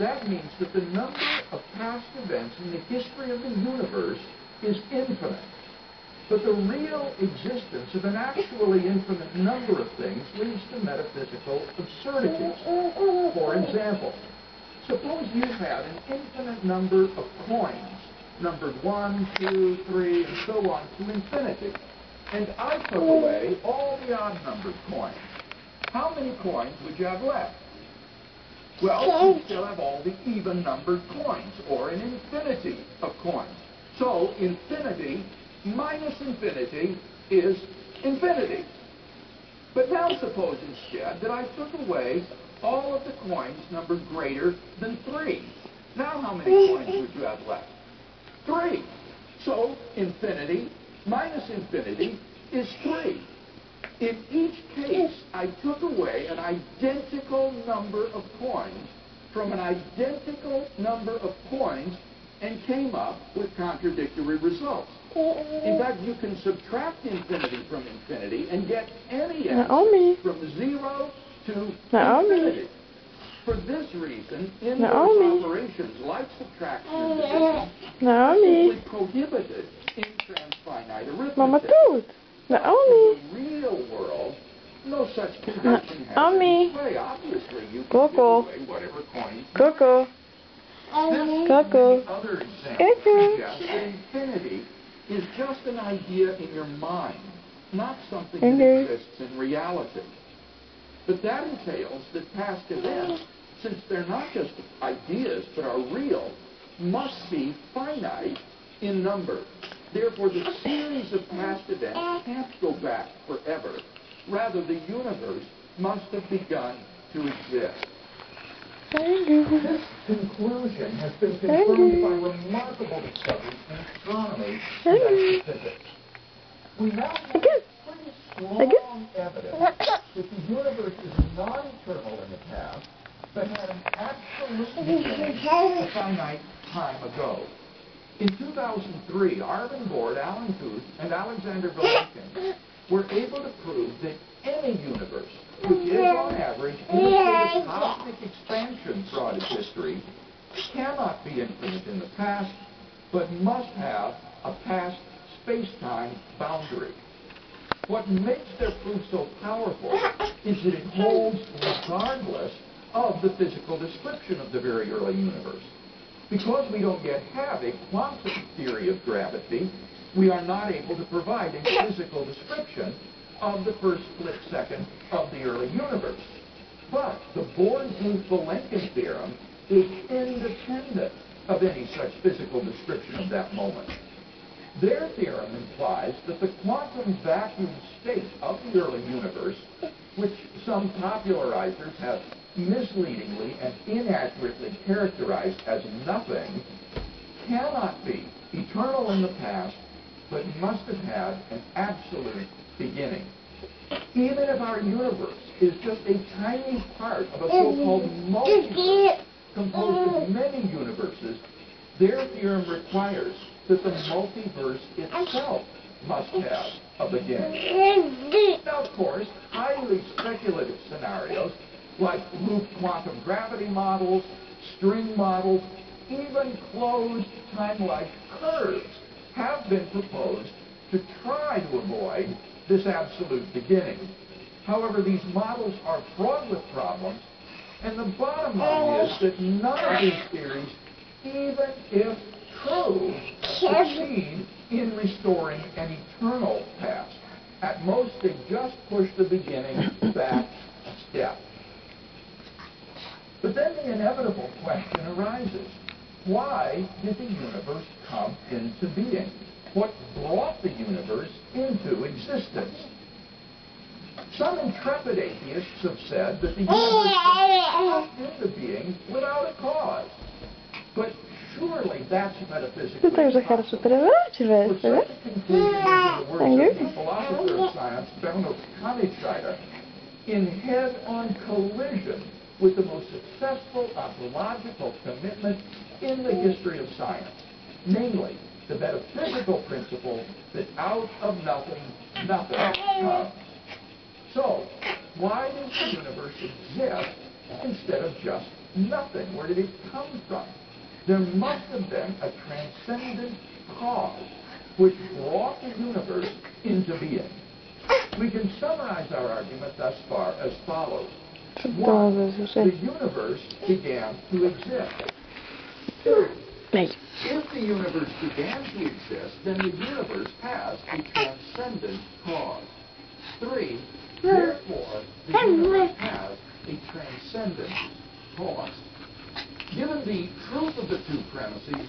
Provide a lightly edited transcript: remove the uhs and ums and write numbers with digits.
That means that the number of past events in the history of the universe is infinite. But the real existence of an actually infinite number of things leads to metaphysical absurdities. For example, suppose you had an infinite number of coins, numbered 1, 2, 3, and so on to infinity, and I took away all the odd-numbered coins. How many coins would you have left? Well, you still have all the even-numbered coins, or an infinity of coins. So, infinity minus infinity is infinity. But now suppose instead that I took away all of the coins numbered greater than 3. Now how many coins would you have left? 3. So, infinity minus infinity is 3. In each case, I took away an identical number of coins from an identical number of coins and came up with contradictory results. In fact, you can subtract infinity from infinity and get any answer from 0 to infinity. For this reason, inverse operations like subtraction and division are simply prohibited in transfinite arithmetic. In the real world, no such condition has any play. Obviously, you can give away whatever coins you like. This and other examples suggest that infinity is just an idea in your mind, not something that exists in reality. But that entails that past events, since they're not just ideas but are real, must be finite in number. Therefore, the series of past events can't go back forever. Rather, the universe must have begun to exist. This conclusion has been confirmed by remarkable discoveries in astronomy and astrophysics. We now have pretty strong evidence that the universe is non-eternal in the past, but had an absolute beginning a finite time ago. In 2003, Arvin Bohr, Alan Guth, and Alexander Vilenkin were able to prove that any universe, which is on average in a state of cosmic expansion throughout its history, cannot be infinite in the past, but must have a past space-time boundary. What makes their proof so powerful is that it holds regardless of the physical description of the very early universe. Because we don't yet have a quantum theory of gravity, we are not able to provide a physical description of the first split second of the early universe. But the Bohr-Guth-Vilenkin theorem is independent of any such physical description of that moment. Their theorem implies that the quantum vacuum state of the early universe, which some popularizers have misleadingly and inaccurately characterized as nothing, cannot be eternal in the past, but must have had an absolute beginning. Even if our universe is just a tiny part of a so-called multiverse composed of many universes, their theorem requires that the multiverse itself must have a beginning. Now, of course, highly speculative scenarios like loop quantum gravity models, string models, even closed time-like curves have been proposed to try to avoid this absolute beginning. However, these models are fraught with problems, and the bottom line is that none of these theories, even if true, succeed in restoring an eternal past. At most, they just push the beginning back a step. But then the inevitable question arises. Why did the universe come into being? What brought the universe into existence? Some intrepid atheists have said that the universe popped into being without a cause. But surely that's metaphysical. For such a conclusion is, in the words of the philosopher of science, Bernhard Kanitscheider, in head-on collision with the most successful ontological commitment in the history of science, namely the metaphysical principle that out of nothing, nothing comes. So, why does the universe exist instead of just nothing. Where did it come from? There must have been a transcendent cause which brought the universe into being. We can summarize our argument thus far as follows. One, the universe began to exist. Two, if the universe began to exist, then the universe has a transcendent cause. Three, therefore, the universe has a transcendent cause. Given the truth of the two premises,